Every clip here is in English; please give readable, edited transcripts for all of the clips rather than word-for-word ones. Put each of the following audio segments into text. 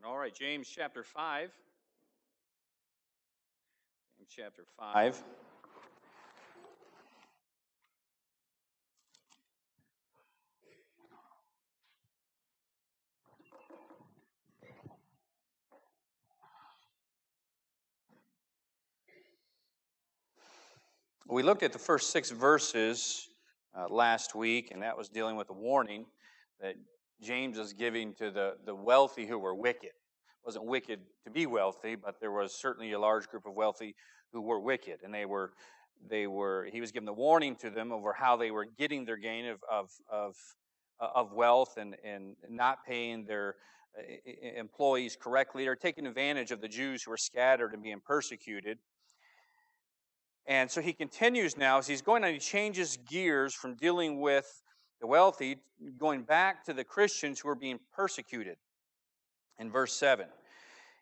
All right, James chapter 5. James chapter 5. We looked at the first 6 verses last week, and that was dealing with a warning that James is giving to the wealthy who were wicked. It wasn't wicked to be wealthy, but there was certainly a large group of wealthy who were wicked, and he was giving the warning to them over how they were getting their gain of wealth and not paying their employees correctly, or taking advantage of the Jews who were scattered and being persecuted. And so he continues now as he's going on, he changes gears from dealing with the wealthy, going back to the Christians who are being persecuted. In verse 7,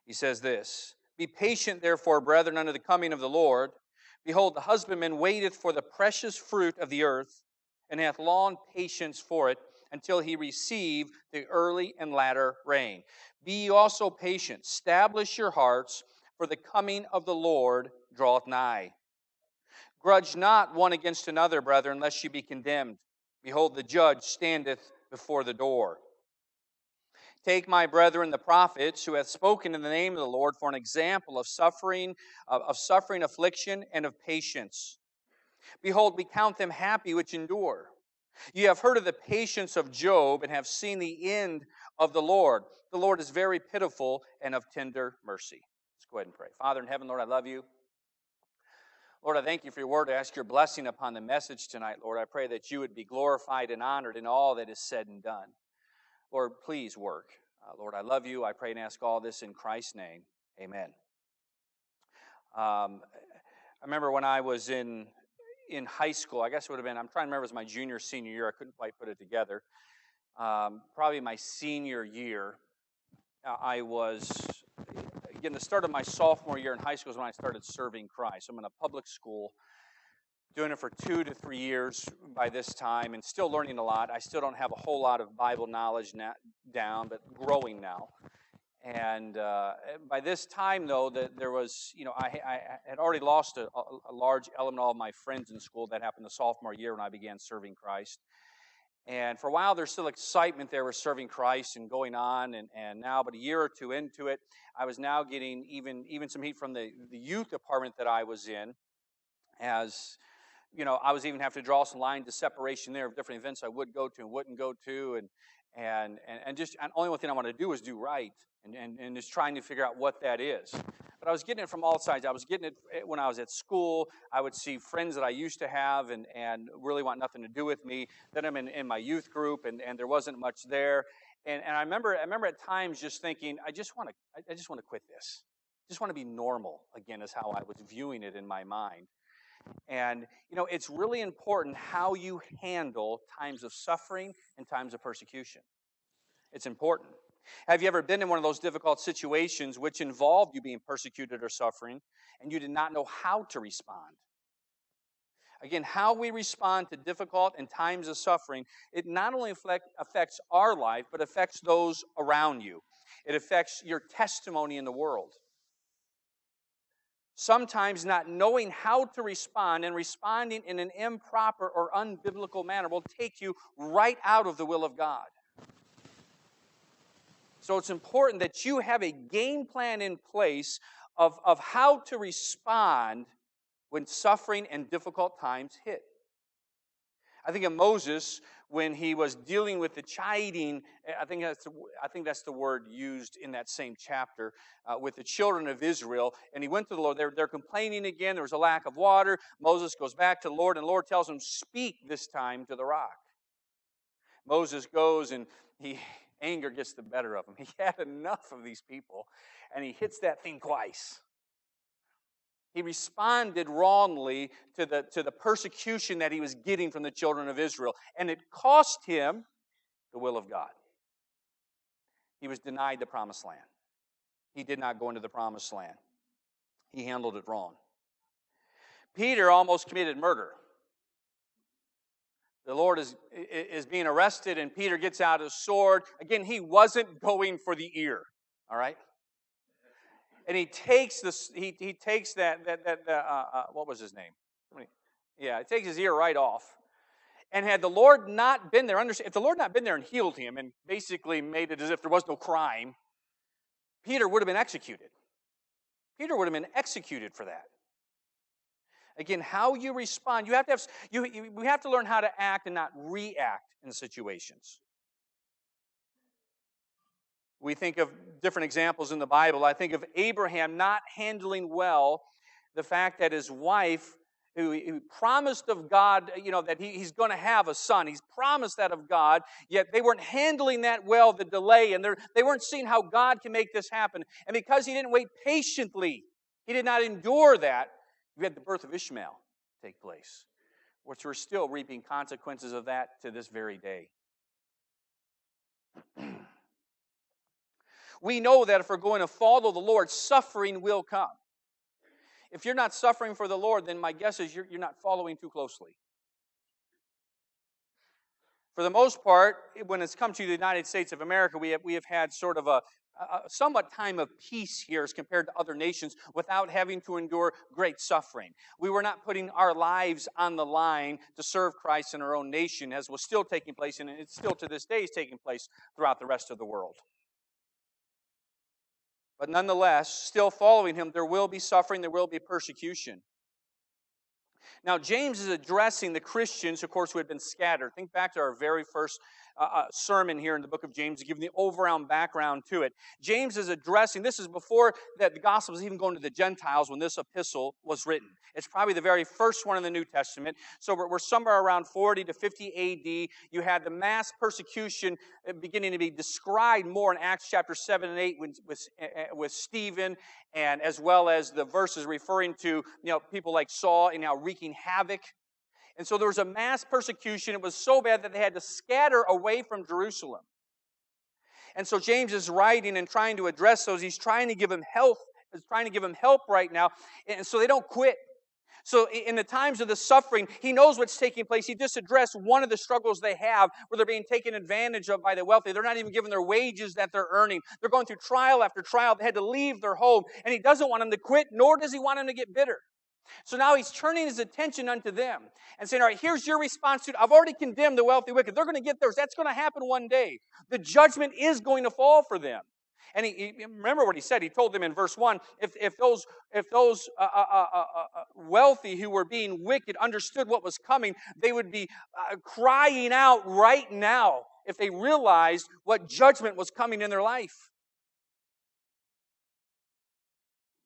he says this, "Be patient, therefore, brethren, unto the coming of the Lord. Behold, the husbandman waiteth for the precious fruit of the earth, and hath long patience for it, until he receive the early and latter rain. Be ye also patient, establish your hearts, for the coming of the Lord draweth nigh. Grudge not one against another, brethren, lest ye be condemned. Behold, the judge standeth before the door. Take my brethren the prophets, who hath spoken in the name of the Lord, for an example of suffering, affliction, and of patience. Behold, we count them happy which endure. Ye have heard of the patience of Job, and have seen the end of the Lord. The Lord is very pitiful and of tender mercy." Let's go ahead and pray. Father in heaven, Lord, I love you. Lord, I thank you for your word. I ask your blessing upon the message tonight, Lord. I pray that you would be glorified and honored in all that is said and done. Lord, please work. Lord, I love you. I pray and ask all this in Christ's name. Amen. I remember when I was in high school, I guess it would have been, I'm trying to remember, it was my junior, senior year. I couldn't quite put it together. Probably my senior year, I was, again, the start of my sophomore year in high school is when I started serving Christ. I'm in a public school, doing it for 2 to 3 years by this time, and still learning a lot. I still don't have a whole lot of Bible knowledge down, but growing now. And by this time, though, there was, I had already lost a large element of my friends in school. That happened the sophomore year when I began serving Christ. And for a while, there's still excitement there with serving Christ and going on. And now, but a year or two into it, I was now getting even some heat from the youth department that I was in. As, I was even having to draw some lines of separation there of different events I would go to and wouldn't go to. And only one thing I want to do is do right. And just trying to figure out what that is. But I was getting it from all sides. I was getting it when I was at school. I would see friends that I used to have and really want nothing to do with me. Then I'm in my youth group, and there wasn't much there. And I remember at times just thinking, I just want to quit this. I just want to be normal again, is how I was viewing it in my mind. And, it's really important how you handle times of suffering and times of persecution. It's important. Have you ever been in one of those difficult situations which involved you being persecuted or suffering, and you did not know how to respond? Again, how we respond to difficult and times of suffering, it not only affects our life, but affects those around you. It affects your testimony in the world. Sometimes not knowing how to respond and responding in an improper or unbiblical manner will take you right out of the will of God. So it's important that you have a game plan in place of how to respond when suffering and difficult times hit. I think of Moses when he was dealing with the chiding. I think that's the word used in that same chapter with the children of Israel. And he went to the Lord. They're complaining again. There was a lack of water. Moses goes back to the Lord, and the Lord tells him, "Speak this time to the rock." Moses goes, and anger gets the better of him. He had enough of these people, and he hits that thing twice. He responded wrongly to the persecution that he was getting from the children of Israel, and it cost him the will of God. He was denied the promised land. He did not go into the promised land. He handled it wrong. Peter almost committed murder. The Lord is being arrested, and Peter gets out his sword. Again, he wasn't going for the ear. All right? And he takes this. He takes what was his name? Yeah, he takes his ear right off. And had the Lord not been there, if the Lord not been there and healed him and basically made it as if there was no crime, Peter would have been executed. Peter would have been executed for that. Again, how you respond, we have to learn how to act and not react in situations. We think of different examples in the Bible. I think of Abraham not handling well the fact that his wife, who promised of God, that he's going to have a son. He's promised that of God, yet they weren't handling that well, the delay, and they weren't seeing how God can make this happen. And because he didn't wait patiently, he did not endure that, we had the birth of Ishmael take place, which we're still reaping consequences of that to this very day. We know that if we're going to follow the Lord, suffering will come. If you're not suffering for the Lord, then my guess is you're not following too closely. For the most part, when it's come to the United States of America, we have had sort of a somewhat time of peace here as compared to other nations without having to endure great suffering. We were not putting our lives on the line to serve Christ in our own nation, as was still taking place, and it's still to this day is taking place throughout the rest of the world. But nonetheless, still following him, there will be suffering, there will be persecution. Now, James is addressing the Christians, of course, who had been scattered. Think back to our very first sermon here in the book of James, to give the overall background to it. James is addressing, this is before that the gospel was even going to the Gentiles when this epistle was written. It's probably the very first one in the New Testament. So we're somewhere around 40 to 50 A.D. You had the mass persecution beginning to be described more in Acts chapter 7 and 8 with Stephen, and as well as the verses referring to people like Saul and now wreaking havoc. And so there was a mass persecution. It was so bad that they had to scatter away from Jerusalem. And so James is writing and trying to address those. He's trying to give them help. He's trying to give them help right now, and so they don't quit. So in the times of the suffering, he knows what's taking place. He just addressed one of the struggles they have where they're being taken advantage of by the wealthy. They're not even given their wages that they're earning. They're going through trial after trial. They had to leave their home, and he doesn't want them to quit, nor does he want them to get bitter. So now he's turning his attention unto them and saying, all right, here's your response to it. I've already condemned the wealthy wicked. They're going to get theirs. That's going to happen one day. The judgment is going to fall for them. And he remember what he said. He told them in verse 1, if those wealthy who were being wicked understood what was coming, they would be crying out right now if they realized what judgment was coming in their life.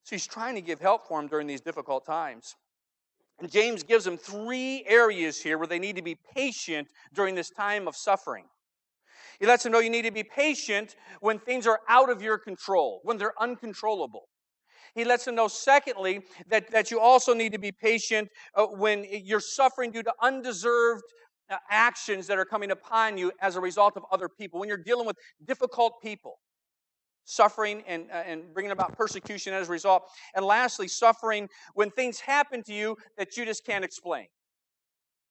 So he's trying to give help for them during these difficult times. And James gives them 3 areas here where they need to be patient during this time of suffering. He lets them know you need to be patient when things are out of your control, when they're uncontrollable. He lets them know, secondly, that you also need to be patient when you're suffering due to undeserved actions that are coming upon you as a result of other people, when you're dealing with difficult people. Suffering and bringing about persecution as a result. And lastly, suffering when things happen to you that you just can't explain.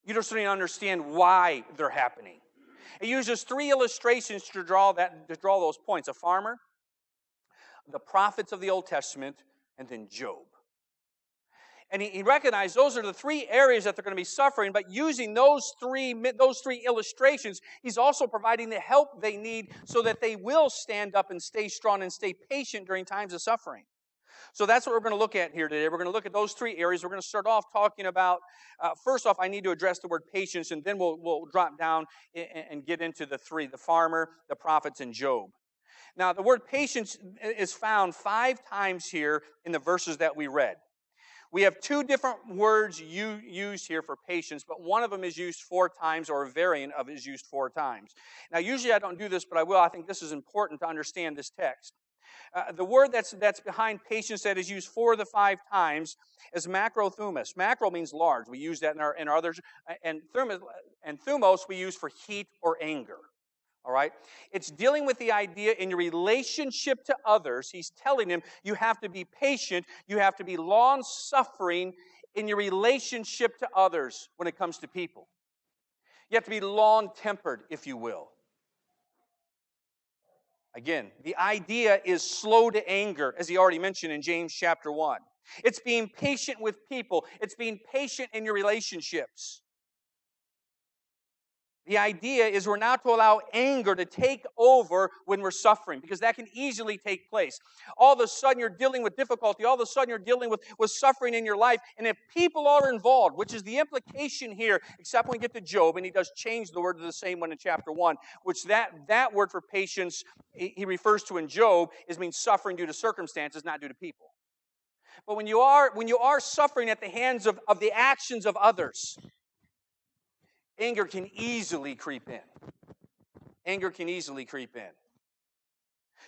You just don't even understand why they're happening. He uses 3 illustrations to draw those points. A farmer, the prophets of the Old Testament, and then Job. And he recognized those are the 3 areas that they're going to be suffering, but using those three illustrations, he's also providing the help they need so that they will stand up and stay strong and stay patient during times of suffering. So that's what we're going to look at here today. We're going to look at those 3 areas. We're going to start off talking about, first off, I need to address the word patience, and then we'll drop down and get into the 3, the farmer, the prophets, and Job. Now, the word patience is found 5 times here in the verses that we read. We have 2 different words used here for patience, but one of them is used 4 times, or a variant of it is used 4 times. Now, usually I don't do this, but I will. I think this is important to understand this text. The word that's behind patience that is used 4 of the 5 times is macrothumos. Macro means large. We use that in our others. And thumos we use for heat or anger. All right? It's dealing with the idea in your relationship to others. He's telling them you have to be patient. You have to be long-suffering in your relationship to others when it comes to people. You have to be long-tempered, if you will. Again, the idea is slow to anger, as he already mentioned in James chapter 1. It's being patient with people. It's being patient in your relationships. The idea is we're not to allow anger to take over when we're suffering, because that can easily take place. All of a sudden you're dealing with difficulty. All of a sudden you're dealing with suffering in your life. And if people are involved, which is the implication here, except when we get to Job, and he does change the word to the same one in chapter 1, which that word for patience he refers to in Job is means suffering due to circumstances, not due to people. But when you are suffering at the hands of the actions of others, anger can easily creep in. Anger can easily creep in.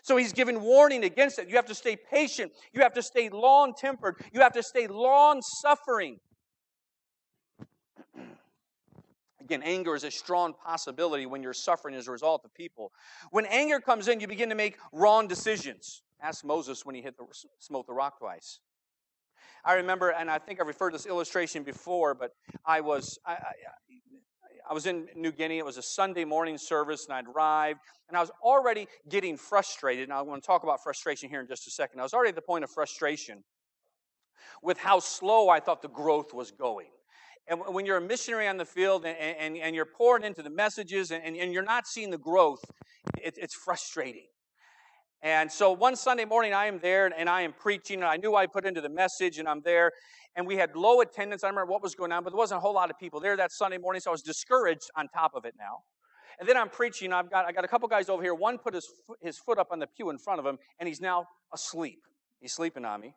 So he's given warning against it. You have to stay patient. You have to stay long-tempered. You have to stay long-suffering. Again, anger is a strong possibility when you're suffering as a result of people. When anger comes in, you begin to make wrong decisions. Ask Moses when he smote the rock twice. I remember, and I think I've referred to this illustration before, but I was in New Guinea. It was a Sunday morning service, and I'd arrived, and I was already getting frustrated. And I want to talk about frustration here in just a second. I was already at the point of frustration with how slow I thought the growth was going. And when you're a missionary on the field and you're pouring into the messages and you're not seeing the growth, it's frustrating. And so one Sunday morning, I am there, and I am preaching, and I knew I put into the message, and I'm there, and we had low attendance. I don't remember what was going on, but there wasn't a whole lot of people there that Sunday morning, so I was discouraged on top of it now. And then I'm preaching. I got a couple guys over here. One put his foot up on the pew in front of him, and he's now asleep. He's sleeping on me.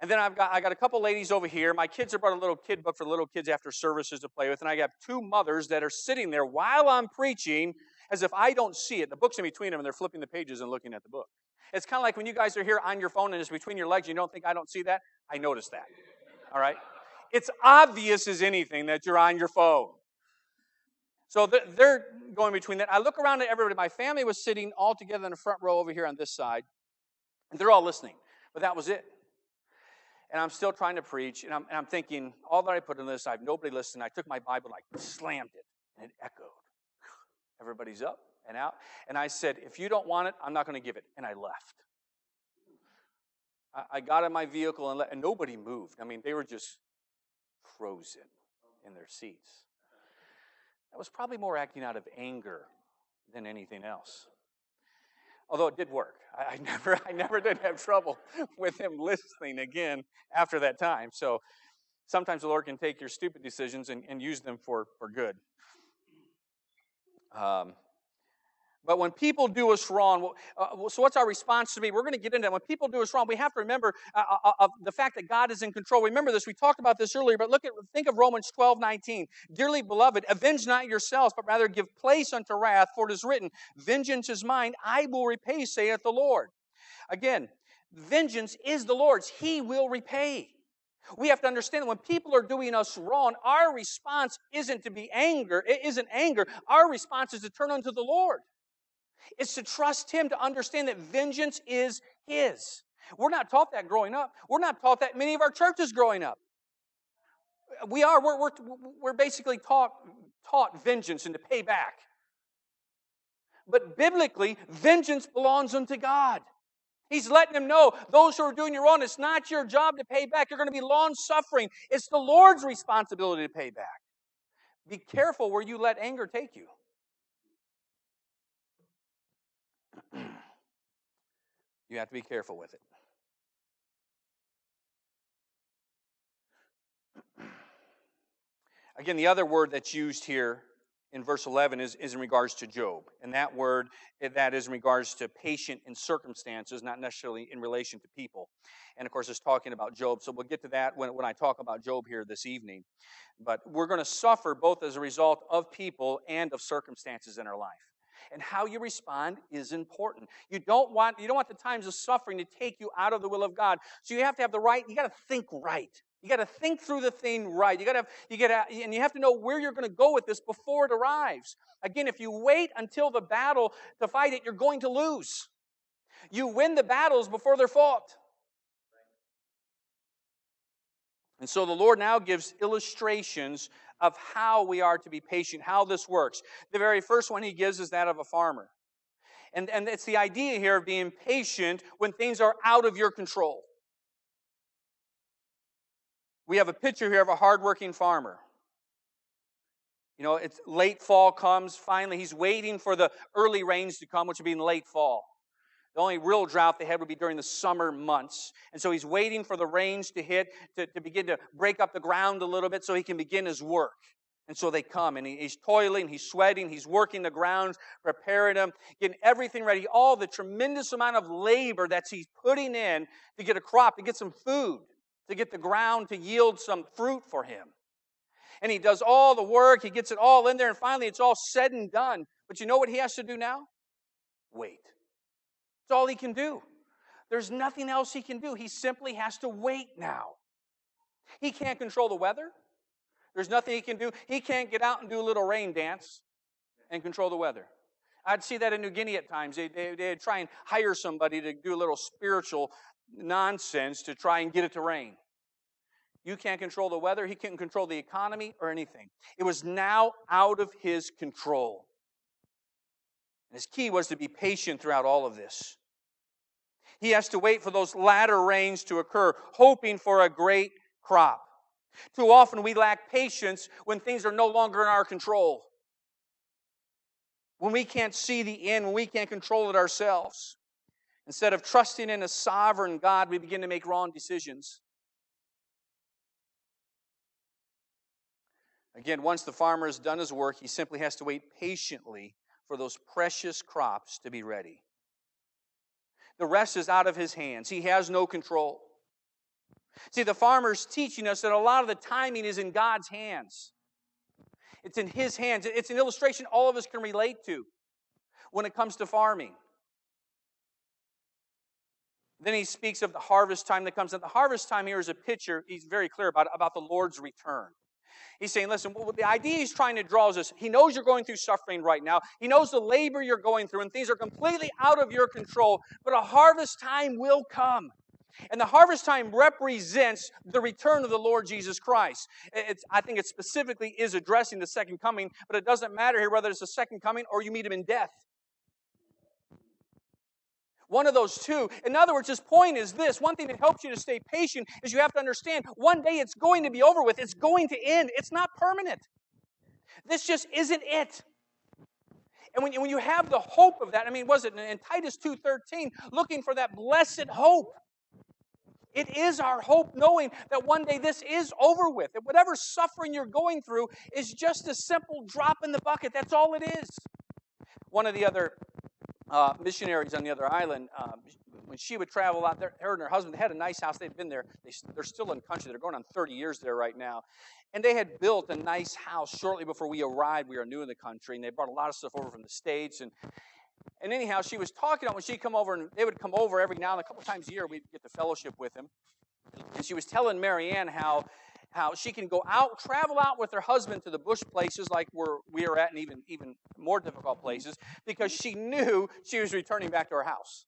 And then I got a couple ladies over here. My kids have brought a little kid book for little kids after services to play with, and I got two mothers that are sitting there while I'm preaching, as if I don't see it. The book's in between them, and they're flipping the pages and looking at the book. It's kind of like when you guys are here on your phone, and it's between your legs, and you don't think I don't see that. I noticed that. All right? It's obvious as anything that you're on your phone. So they're going between that. I look around at everybody. My family was sitting all together in the front row over here on this side, and they're all listening. But that was it. And I'm still trying to preach, and I'm thinking, all that I put in this, I have nobody listening. I took my Bible, and I slammed it, and it echoed. Everybody's up and out. And I said, if you don't want it, I'm not going to give it. And I left. I got in my vehicle and nobody moved. I mean, they were just frozen in their seats. That was probably more acting out of anger than anything else. Although it did work. I never did have trouble with him listening again after that time. So sometimes the Lord can take your stupid decisions and use them for good. But when people do us wrong, so what's our response to be? We're going to get into that. When people do us wrong, we have to remember the fact that God is in control. Remember this. We talked about this earlier, but think of Romans 12:19. Dearly beloved, avenge not yourselves, but rather give place unto wrath, for it is written, vengeance is mine, I will repay, saith the Lord. Again, vengeance is the Lord's. He will repay. We have to understand that when people are doing us wrong, our response isn't to be anger. It isn't anger. Our response is to turn unto the Lord. It's to trust Him, to understand that vengeance is His. We're not taught that growing up. We're not taught that in many of our churches growing up. We're basically taught vengeance and to pay back. But biblically, vengeance belongs unto God. He's letting them know, those who are doing you wrong, it's not your job to pay back. You're going to be long-suffering. It's the Lord's responsibility to pay back. Be careful where you let anger take you. You have to be careful with it. Again, the other word that's used here in verse 11 is in regards to Job. And that word, that is in regards to patient in circumstances, not necessarily in relation to people. And of course, it's talking about Job. So we'll get to that when I talk about Job here this evening. But we're going to suffer both as a result of people and of circumstances in our life. And how you respond is important. You don't want the times of suffering to take you out of the will of God. So you have to have you got to think right. You got to think through the thing right. And you have to know where you're going to go with this before it arrives. Again, if you wait until the battle to fight it, you're going to lose. You win the battles before they're fought. And so the Lord now gives illustrations of how we are to be patient, how this works. The very first one He gives is that of a farmer. And it's the idea here of being patient when things are out of your control. We have a picture here of a hardworking farmer. You know, it's late fall comes. Finally, he's waiting for the early rains to come, which would be in late fall. The only real drought they had would be during the summer months. And so he's waiting for the rains to hit, to begin to break up the ground a little bit so he can begin his work. And so they come, and he's toiling, he's sweating, he's working the grounds, preparing them, getting everything ready. All the tremendous amount of labor that he's putting in to get a crop, to get some food, to get the ground to yield some fruit for him. And he does all the work, he gets it all in there, and finally it's all said and done. But you know what he has to do now? Wait. That's all he can do. There's nothing else he can do. He simply has to wait now. He can't control the weather. There's nothing he can do. He can't get out and do a little rain dance and control the weather. I'd see that in New Guinea at times. They'd try and hire somebody to do a little spiritual nonsense to try and get it to rain. You can't control the weather. He can't control the economy or anything. It was now out of his control. And his key was to be patient throughout all of this. He has to wait for those latter rains to occur, hoping for a great crop. Too often we lack patience when things are no longer in our control. When we can't see the end, when we can't control it ourselves. Instead of trusting in a sovereign God, we begin to make wrong decisions. Again, once the farmer has done his work, he simply has to wait patiently for those precious crops to be ready. The rest is out of his hands. He has no control. See, the farmer's teaching us that a lot of the timing is in God's hands. It's in His hands. It's an illustration all of us can relate to when it comes to farming. Then he speaks of the harvest time that comes. And the harvest time here is a picture, he's very clear about the Lord's return. He's saying, listen, the idea he's trying to draw is this. He knows you're going through suffering right now. He knows the labor you're going through, and things are completely out of your control. But a harvest time will come. And the harvest time represents the return of the Lord Jesus Christ. I think it specifically is addressing the second coming, but it doesn't matter here whether it's the second coming or you meet Him in death. One of those two. In other words, his point is this. One thing that helps you to stay patient is you have to understand one day it's going to be over with. It's going to end. It's not permanent. This just isn't it. And when you have the hope of that, was it in Titus 2:13, looking for that blessed hope. It is our hope knowing that one day this is over with. That whatever suffering you're going through is just a simple drop in the bucket. That's all it is. One of the other missionaries on the other island, when she would travel out there, her and her husband, they had a nice house. They'd been there. They're still in the country. They're going on 30 years there right now. And they had built a nice house shortly before we arrived. We were new in the country, and they brought a lot of stuff over from the States. And anyhow, she was talking about when she'd come over, and they would come over every now and a couple times a year. We'd get to fellowship with him. And she was telling Marianne how she can go out, travel out with her husband to the bush places like we are at, and even more difficult places, because she knew she was returning back to her house.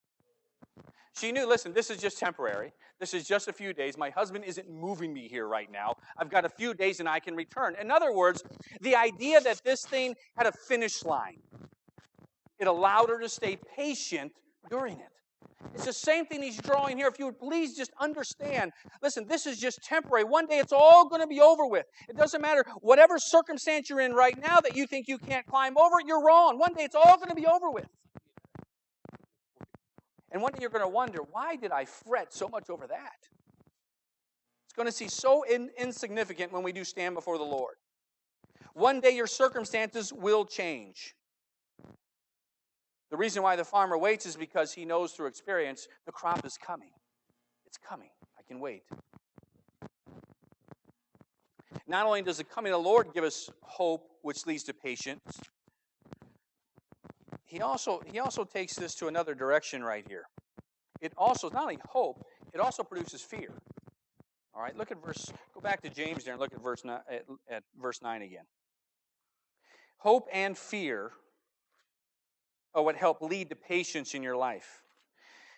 She knew, listen, this is just temporary. This is just a few days. My husband isn't moving me here right now. I've got a few days and I can return. In other words, the idea that this thing had a finish line, it allowed her to stay patient during it. It's the same thing he's drawing here. If you would please just understand, listen, this is just temporary. One day it's all going to be over with. It doesn't matter whatever circumstance you're in right now that you think you can't climb over, you're wrong. One day it's all going to be over with. And one day you're going to wonder, why did I fret so much over that? It's going to seem so insignificant when we do stand before the Lord. One day your circumstances will change. The reason why the farmer waits is because he knows through experience the crop is coming. It's coming. I can wait. Not only does the coming of the Lord give us hope, which leads to patience, he also takes this to another direction right here. It also, not only hope, it also produces fear. All right, go back to James there and look at verse 9 again. Hope and fear are what help lead to patience in your life.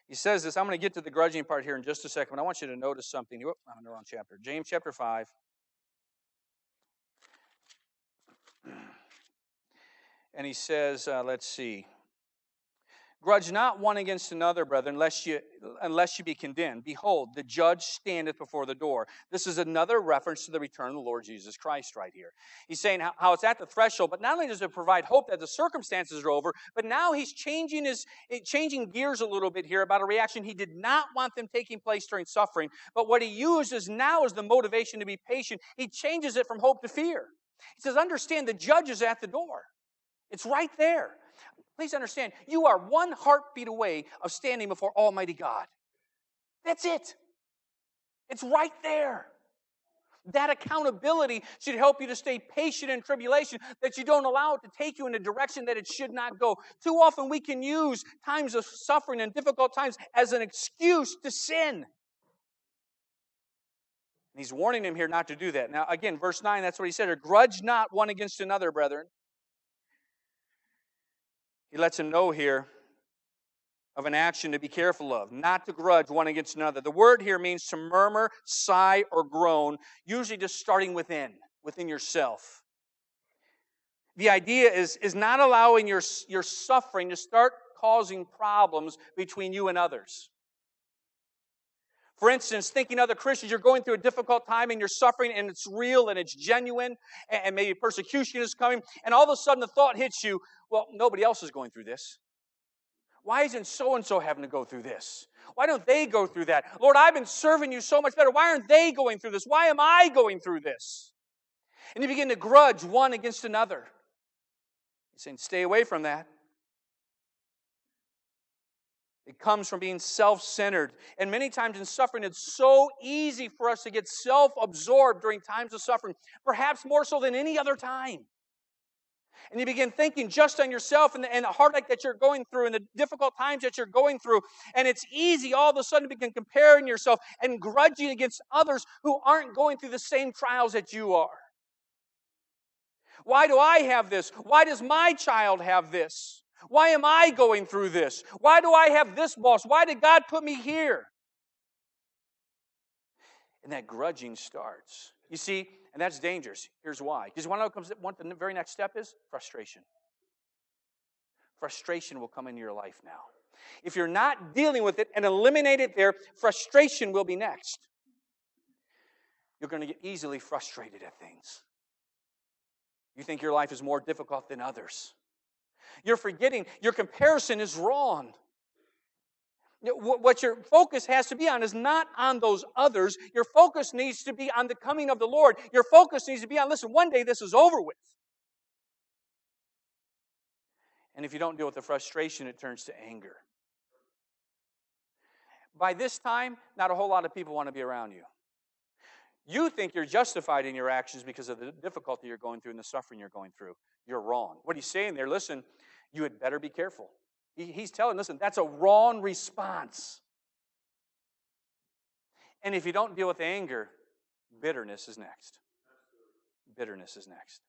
He says this. I'm going to get to the grudging part here in just a second, but I want you to notice something. I'm in the wrong chapter. James chapter 5. And he says, let's see. Grudge not one against another, brethren, unless you be condemned. Behold, the judge standeth before the door. This is another reference to the return of the Lord Jesus Christ right here. He's saying how it's at the threshold, but not only does it provide hope that the circumstances are over, but now he's changing gears a little bit here about a reaction he did not want them taking place during suffering. But what he uses now as the motivation to be patient, he changes it from hope to fear. He says, understand the judge is at the door. It's right there. Please understand, you are one heartbeat away of standing before Almighty God. That's it. It's right there. That accountability should help you to stay patient in tribulation, that you don't allow it to take you in a direction that it should not go. Too often we can use times of suffering and difficult times as an excuse to sin. And he's warning him here not to do that. Now, again, verse 9, that's what he said. Grudge not one against another, brethren. He lets him know here of an action to be careful of, not to grudge one against another. The word here means to murmur, sigh, or groan, usually just starting within yourself. The idea is not allowing your suffering to start causing problems between you and others. For instance, thinking other Christians, you're going through a difficult time and you're suffering and it's real and it's genuine and maybe persecution is coming, and all of a sudden the thought hits you, well, nobody else is going through this. Why isn't so-and-so having to go through this? Why don't they go through that? Lord, I've been serving you so much better. Why aren't they going through this? Why am I going through this? And you begin to grudge one against another. He's saying, stay away from that. It comes from being self-centered. And many times in suffering, it's so easy for us to get self-absorbed during times of suffering, perhaps more so than any other time. And you begin thinking just on yourself and the heartache that you're going through and the difficult times that you're going through. And it's easy all of a sudden to begin comparing yourself and grudging against others who aren't going through the same trials that you are. Why do I have this? Why does my child have this? Why am I going through this? Why do I have this boss? Why did God put me here? And that grudging starts. You see, and that's dangerous. Here's why. Because you want to know what the very next step is? Frustration. Frustration will come into your life now. If you're not dealing with it and eliminate it there, frustration will be next. You're going to get easily frustrated at things. You think your life is more difficult than others. You're forgetting your comparison is wrong. What your focus has to be on is not on those others. Your focus needs to be on the coming of the Lord. Your focus needs to be on, listen, one day this is over with. And if you don't deal with the frustration, it turns to anger. By this time, not a whole lot of people want to be around you. You think you're justified in your actions because of the difficulty you're going through and the suffering you're going through. You're wrong. What he's saying there, listen, you had better be careful. He's telling, listen, that's a wrong response. And if you don't deal with anger, bitterness is next. Bitterness is next.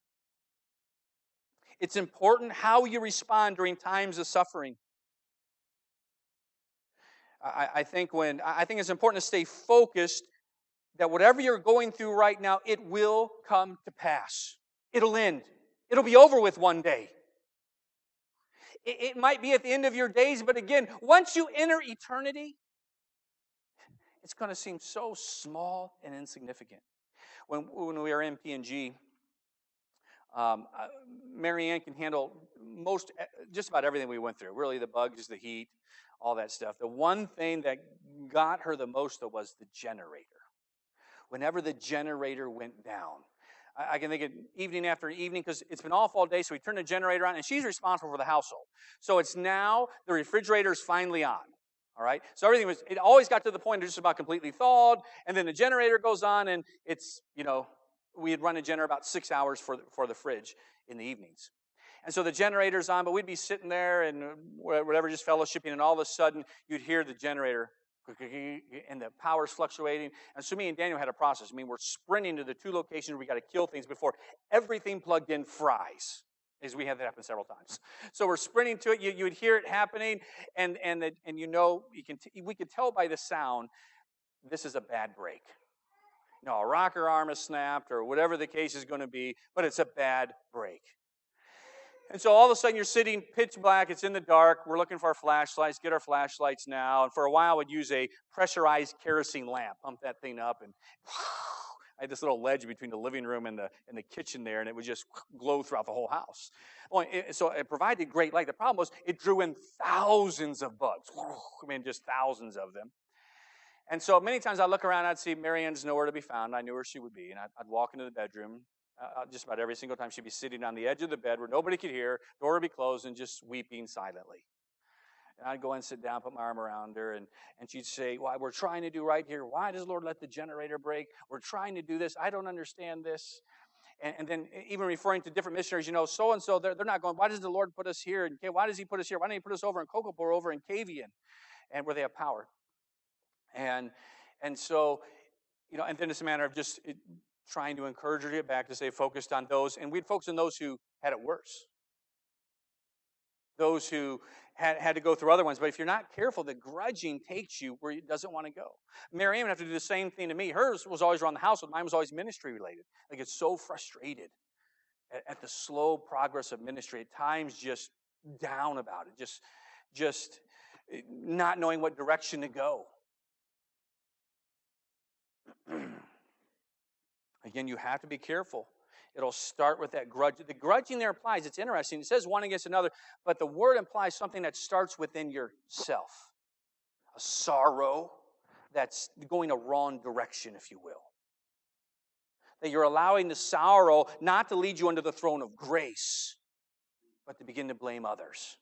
It's important how you respond during times of suffering. I think it's important to stay focused that whatever you're going through right now, it will come to pass. It'll end. It'll be over with one day. It might be at the end of your days, but again, once you enter eternity, it's going to seem so small and insignificant. When we were in P&G, Mary Ann can handle just about everything we went through. Really, the bugs, the heat, all that stuff. The one thing that got her the most, though, was the generator. Whenever the generator went down, I can think of evening after evening, because it's been off all day, so we turn the generator on, and she's responsible for the household. So it's now, the refrigerator is finally on, all right? So it always got to the point of just about completely thawed, and then the generator goes on, and it's, we had run a generator about 6 hours for the fridge in the evenings. And so the generator's on, but we'd be sitting there and whatever, just fellowshipping, and all of a sudden, you'd hear the generator and the power's fluctuating. And so me and Daniel had a process. We're sprinting to the two locations where we got to kill things before everything plugged in fries. As we had that happen several times. So we're sprinting to it. You would hear it happening, and we could tell by the sound, this is a bad break. A rocker arm is snapped or whatever the case is going to be, but it's a bad break. And so all of a sudden you're sitting pitch black, it's in the dark, we're looking for our flashlights, get our flashlights now. And for a while I would use a pressurized kerosene lamp, pump that thing up, and I had this little ledge between the living room and the kitchen there, and it would just glow throughout the whole house. So it provided great light. The problem was it drew in thousands of bugs. I mean, just thousands of them. And so many times I'd look around, I'd see Marianne's nowhere to be found. I knew where she would be, and I'd walk into the bedroom. Just about every single time she'd be sitting on the edge of the bed where nobody could hear, door would be closed, and just weeping silently. And I'd go and sit down, put my arm around her, and she'd say, "Why, we're trying to do right here. Why does the Lord let the generator break? We're trying to do this. I don't understand this." And then even referring to different missionaries, so-and-so, they're not going, "Why does the Lord put us here? And why does he put us here? Why don't he put us over in Kokopur, over in Kavian, and where they have power?" And so, and then it's a matter of just trying to encourage her to get back, to stay focused on those. And we'd focus on those who had it worse. Those who had to go through other ones. But if you're not careful, the grudging takes you where it doesn't want to go. Mary Ann would have to do the same thing to me. Hers was always around the household. Mine was always ministry related. I get so frustrated at the slow progress of ministry. At times just down about it. Just not knowing what direction to go. Again, you have to be careful. It'll start with that grudge. The grudging there applies. It's interesting. It says one against another, but the word implies something that starts within yourself. A sorrow that's going a wrong direction, if you will. That you're allowing the sorrow not to lead you under the throne of grace, but to begin to blame others.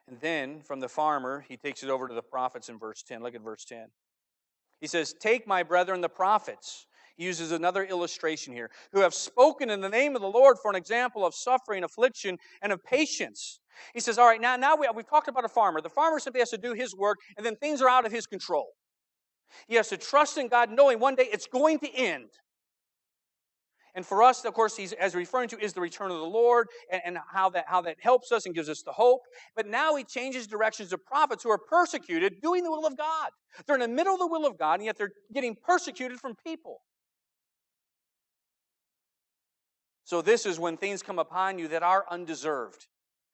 And then, from the farmer, he takes it over to the prophets in verse 10. Look at verse 10. He says, "Take my brethren the prophets." He uses another illustration here. "Who have spoken in the name of the Lord for an example of suffering, affliction, and of patience." He says, all right, now we've talked about a farmer. The farmer simply has to do his work, and then things are out of his control. He has to trust in God, knowing one day it's going to end. And for us, of course, he's as referring to is the return of the Lord and how that helps us and gives us the hope. But now he changes directions to prophets who are persecuted, doing the will of God. They're in the middle of the will of God, and yet they're getting persecuted from people. So this is when things come upon you that are undeserved.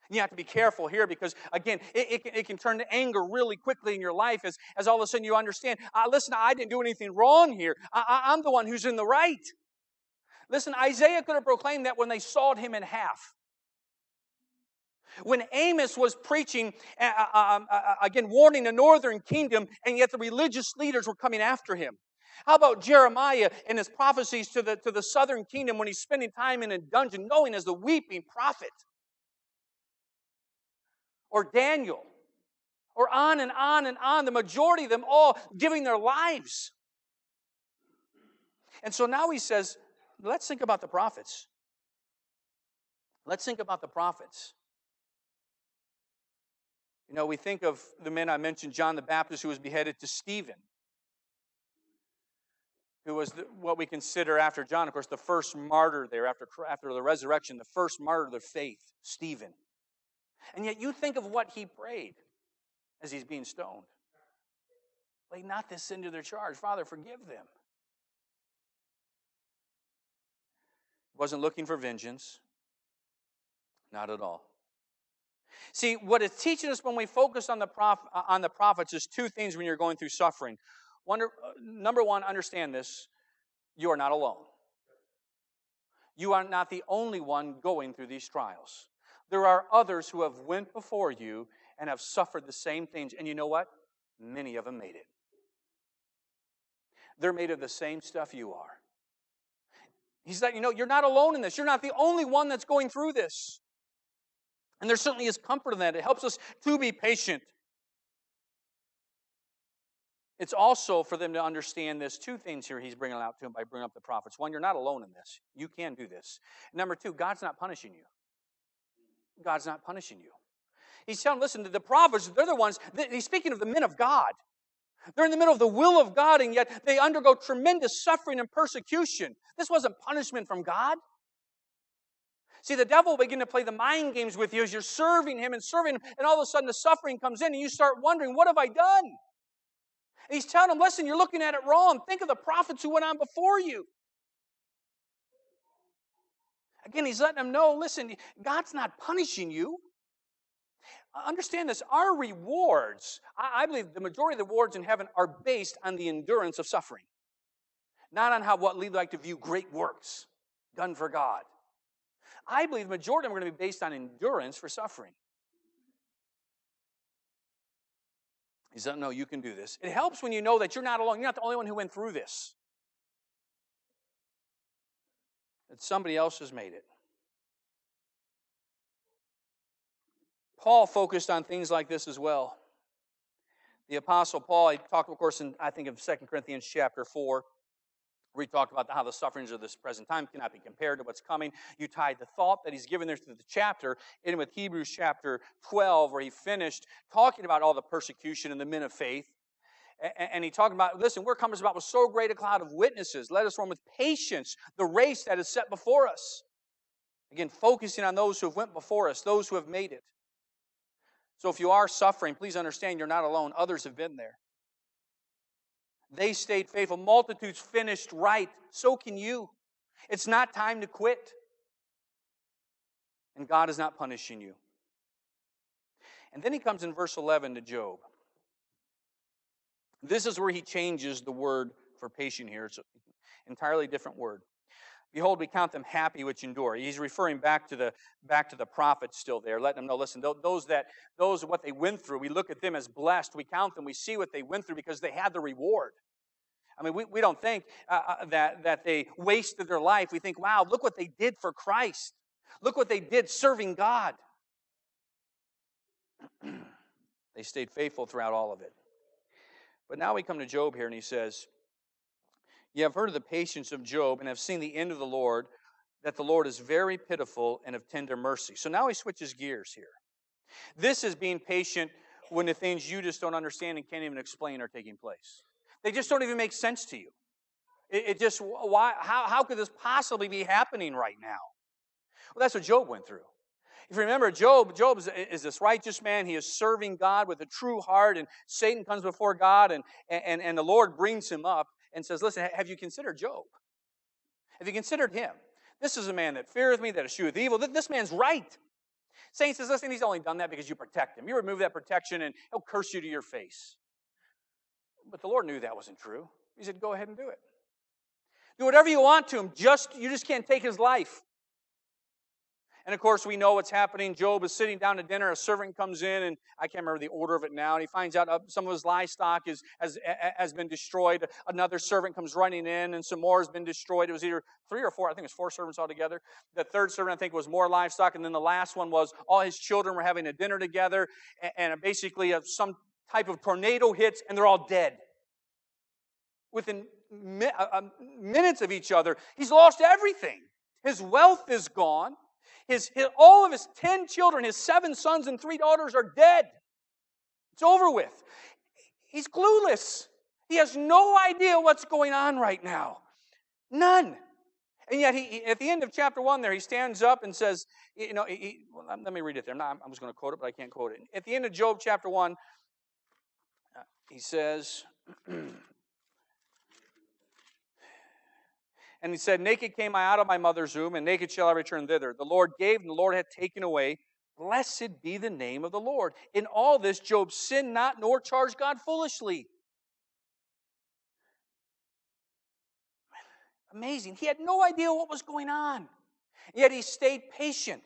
You have to be careful here because, again, it can turn to anger really quickly in your life as all of a sudden you understand, listen, I didn't do anything wrong here. I'm the one who's in the right. Listen, Isaiah could have proclaimed that when they sawed him in half. When Amos was preaching, again, warning the northern kingdom, and yet the religious leaders were coming after him. How about Jeremiah and his prophecies to the southern kingdom when he's spending time in a dungeon, knowing as the weeping prophet? Or Daniel, or on and on and on, the majority of them all giving their lives. And so now he says, let's think about the prophets. Let's think about the prophets. We think of the men I mentioned, John the Baptist, who was beheaded, to Stephen, who was what we consider after John, of course, the first martyr there after the resurrection, the first martyr of the faith, Stephen. And yet you think of what he prayed as he's being stoned. Lay not this sin to their charge. Father, forgive them. Wasn't looking for vengeance. Not at all. See, what it's teaching us when we focus on the prophets is two things when you're going through suffering. Number one, understand this. You are not alone. You are not the only one going through these trials. There are others who have went before you and have suffered the same things. And you know what? Many of them made it. They're made of the same stuff you are. He's like, you're not alone in this. You're not the only one that's going through this. And there certainly is comfort in that. It helps us to be patient. It's also for them to understand this. Two things here he's bringing out to them by bringing up the prophets. One, you're not alone in this. You can do this. Number two, God's not punishing you. God's not punishing you. He's telling, listen, the prophets, they're the ones, he's speaking of the men of God. They're in the middle of the will of God, and yet they undergo tremendous suffering and persecution. This wasn't punishment from God. See, the devil will begin to play the mind games with you as you're serving him, and all of a sudden the suffering comes in, and you start wondering, what have I done? And he's telling him, listen, you're looking at it wrong. Think of the prophets who went on before you. Again, he's letting them know, listen, God's not punishing you. Understand this, our rewards, I believe the majority of the rewards in heaven are based on the endurance of suffering. Not on what we like to view great works done for God. I believe the majority of them are going to be based on endurance for suffering. He said, no, you can do this. It helps when you know that you're not alone. You're not the only one who went through this. That somebody else has made it. Paul focused on things like this as well. The Apostle Paul, he talked, of course, I think of 2 Corinthians chapter 4, where he talked about how the sufferings of this present time cannot be compared to what's coming. You tied the thought that he's given there to the chapter in with Hebrews chapter 12, where he finished talking about all the persecution and the men of faith. And he talked about, listen, we're compassed about with so great a cloud of witnesses. Let us run with patience the race that is set before us. Again, focusing on those who have went before us, those who have made it. So if you are suffering, please understand you're not alone. Others have been there. They stayed faithful. Multitudes finished right. So can you. It's not time to quit. And God is not punishing you. And then he comes in verse 11 to Job. This is where he changes the word for patient here. It's an entirely different word. Behold, we count them happy which endure. He's referring back to the prophets still there, letting them know, listen, those what they went through, we look at them as blessed. We count them, we see what they went through because they had the reward. I mean, we don't think that they wasted their life. We think, wow, look what they did for Christ. Look what they did serving God. They stayed faithful throughout all of it. But now we come to Job here, and he says, you have heard of the patience of Job and have seen the end of the Lord, that the Lord is very pitiful and of tender mercy. So now he switches gears here. This is being patient when the things you just don't understand and can't even explain are taking place. They just don't even make sense to you. How could this possibly be happening right now? Well, that's what Job went through. If you remember, Job is this righteous man. He is serving God with a true heart, and Satan comes before God, and the Lord brings him up and says, listen, have you considered Job? Have you considered him? This is a man that feareth me, that escheweth evil. This man's right. Satan says, listen, he's only done that because you protect him. You remove that protection, and he'll curse you to your face. But the Lord knew that wasn't true. He said, go ahead and do it. Do whatever you want to him. You just can't take his life. And of course, we know what's happening. Job is sitting down to dinner. A servant comes in, and I can't remember the order of it now. And he finds out some of his livestock has been destroyed. Another servant comes running in, and some more has been destroyed. It was either 3 or 4. I think it was 4 servants altogether. The third servant, I think, was more livestock. And then the last one was all his children were having a dinner together. And basically some type of tornado hits, and they're all dead. Within minutes of each other, he's lost everything. His wealth is gone. All of his 10 children, his 7 sons and 3 daughters are dead. It's over with. He's clueless. He has no idea what's going on right now. None. And yet, at the end of chapter 1 there, he stands up and says, let me read it there. I was going to quote it, but I can't quote it. At the end of Job chapter 1, he says, and he said, naked came I out of my mother's womb, and naked shall I return thither. The Lord gave, and the Lord hath taken away. Blessed be the name of the Lord. In all this, Job sinned not, nor charged God foolishly. Amazing. He had no idea what was going on. Yet he stayed patient.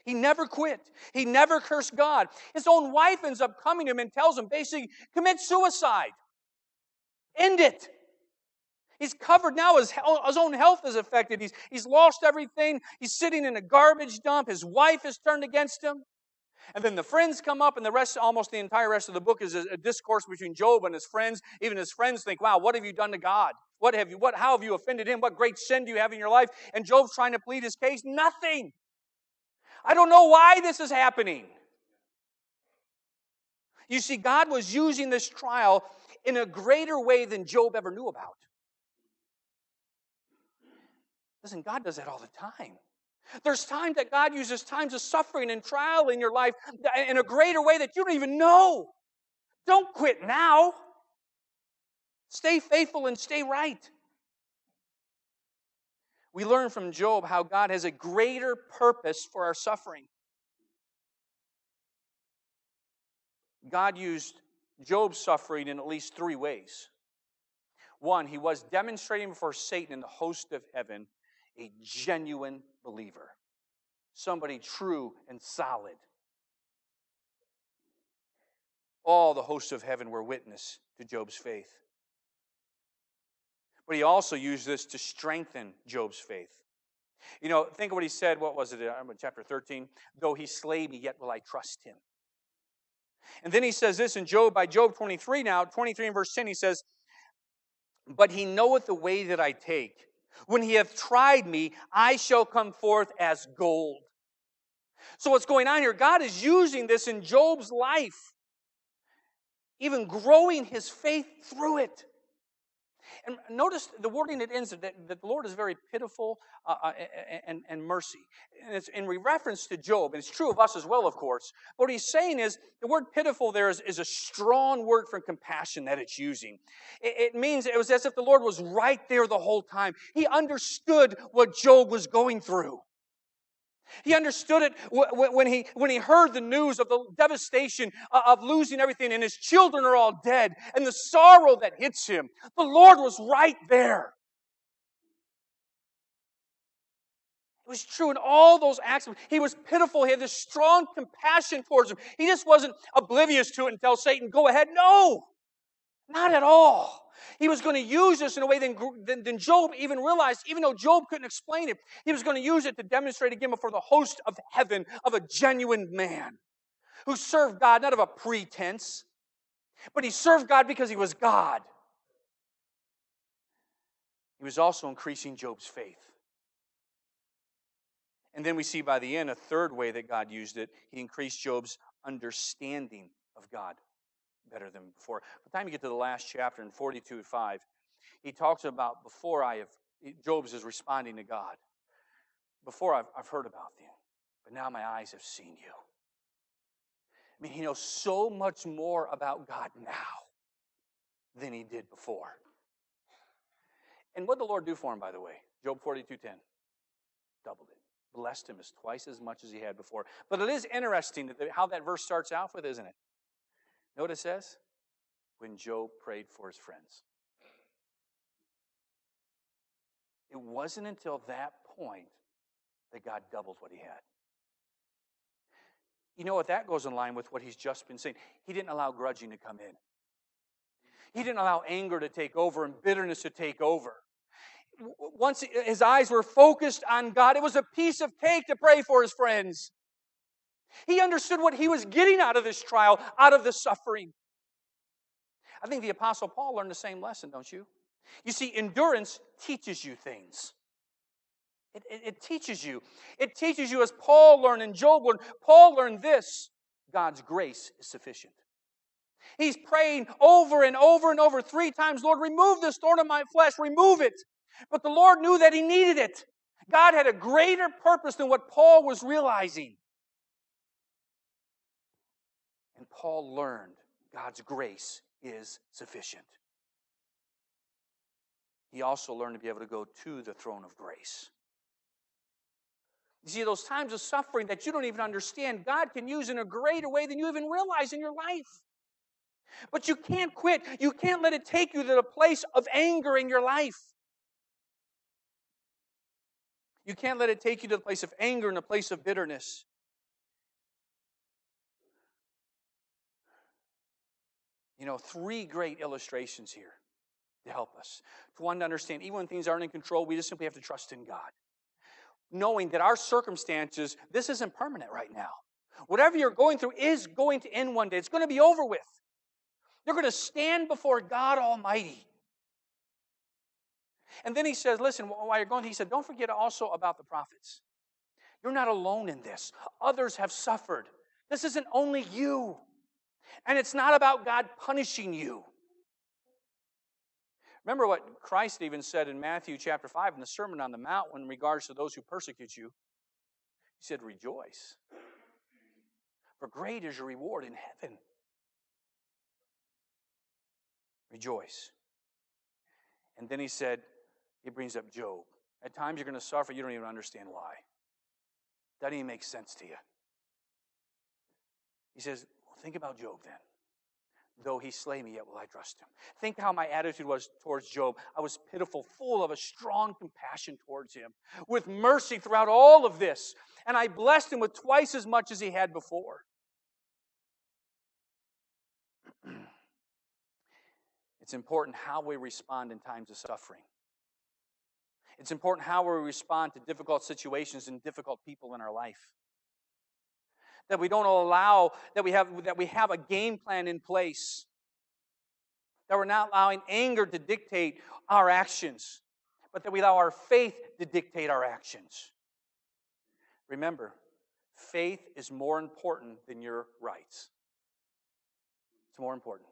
He never quit. He never cursed God. His own wife ends up coming to him and tells him, basically, commit suicide. End it. He's covered now. His own health is affected. He's lost everything. He's sitting in a garbage dump. His wife is turned against him. And then the friends come up, and almost the entire rest of the book is a discourse between Job and his friends. Even his friends think, wow, what have you done to God? How have you offended him? What great sin do you have in your life? And Job's trying to plead his case. Nothing. I don't know why this is happening. You see, God was using this trial in a greater way than Job ever knew about. Listen, God does that all the time. There's times that God uses times of suffering and trial in your life in a greater way that you don't even know. Don't quit now. Stay faithful and stay right. We learn from Job how God has a greater purpose for our suffering. God used Job's suffering in at least 3 ways. One, he was demonstrating before Satan and the host of heaven a genuine believer, somebody true and solid. All the hosts of heaven were witness to Job's faith. But he also used this to strengthen Job's faith. You know, think of what he said, what was it, chapter 13? Though he slay me, yet will I trust him. And then he says this in Job, by Job 23 now, 23 and verse 10, he says, but he knoweth the way that I take. When he hath tried me, I shall come forth as gold. So what's going on here? God is using this in Job's life, even growing his faith through it. And notice the wording it ends, that the Lord is very pitiful and mercy. And it's in reference to Job, and it's true of us as well, of course. What he's saying is, the word pitiful there is a strong word for compassion that it's using. It means it was as if the Lord was right there the whole time. He understood what Job was going through. He understood it when he heard the news of the devastation of losing everything, and his children are all dead, and the sorrow that hits him. The Lord was right there. It was true in all those acts. He was pitiful. He had this strong compassion towards him. He just wasn't oblivious to it and tell Satan, go ahead. No, not at all. He was going to use this in a way than Job even realized, even though Job couldn't explain it. He was going to use it to demonstrate again before the host of heaven of a genuine man who served God, not of a pretense, but he served God because he was God. He was also increasing Job's faith. And then we see by the end a third way that God used it. He increased Job's understanding of God better than before. By the time you get to the last chapter in 42:5, he talks about Job's is responding to God. Before I've heard about you, but now my eyes have seen you. I mean, he knows so much more about God now than he did before. And what did the Lord do for him, by the way? Job 42:10. Doubled it. Blessed him as twice as much as he had before. But it is interesting how that verse starts out with, isn't it? Know what it says? When Job prayed for his friends. It wasn't until that point that God doubled what he had. You know what? That goes in line with what he's just been saying. He didn't allow grudging to come in. He didn't allow anger to take over and bitterness to take over. Once his eyes were focused on God, it was a piece of cake to pray for his friends. He understood what he was getting out of this trial, out of this suffering. I think the Apostle Paul learned the same lesson, don't you? You see, endurance teaches you things. It teaches you. It teaches you as Paul learned and Job learned. Paul learned this: God's grace is sufficient. He's praying over and over and over 3 times, Lord, remove this thorn in my flesh, remove it. But the Lord knew that he needed it. God had a greater purpose than what Paul was realizing. And Paul learned God's grace is sufficient. He also learned to be able to go to the throne of grace. You see, those times of suffering that you don't even understand, God can use in a greater way than you even realize in your life. But you can't quit. You can't let it take you to the place of anger in your life. You can't let it take you to the place of anger and a place of bitterness. You know, 3 great illustrations here to help us. One, to understand, even when things aren't in control, we just simply have to trust in God. Knowing that our circumstances, this isn't permanent right now. Whatever you're going through is going to end one day. It's going to be over with. You're going to stand before God Almighty. And then he says, listen, while you're going, he said, don't forget also about the prophets. You're not alone in this. Others have suffered. This isn't only you. And it's not about God punishing you. Remember what Christ even said in Matthew chapter 5 in the Sermon on the Mount in regards to those who persecute you. He said, rejoice. For great is your reward in heaven. Rejoice. And then he said, he brings up Job. At times you're going to suffer, you don't even understand why. That doesn't even make sense to you. He says, well, think about Job then. Though he slay me, yet will I trust him. Think how my attitude was towards Job. I was pitiful, full of a strong compassion towards him, with mercy throughout all of this. And I blessed him with twice as much as he had before. It's important how we respond in times of suffering. It's important how we respond to difficult situations and difficult people in our life. That we don't allow, that we have a game plan in place. That we're not allowing anger to dictate our actions, but that we allow our faith to dictate our actions. Remember, faith is more important than your rights. It's more important.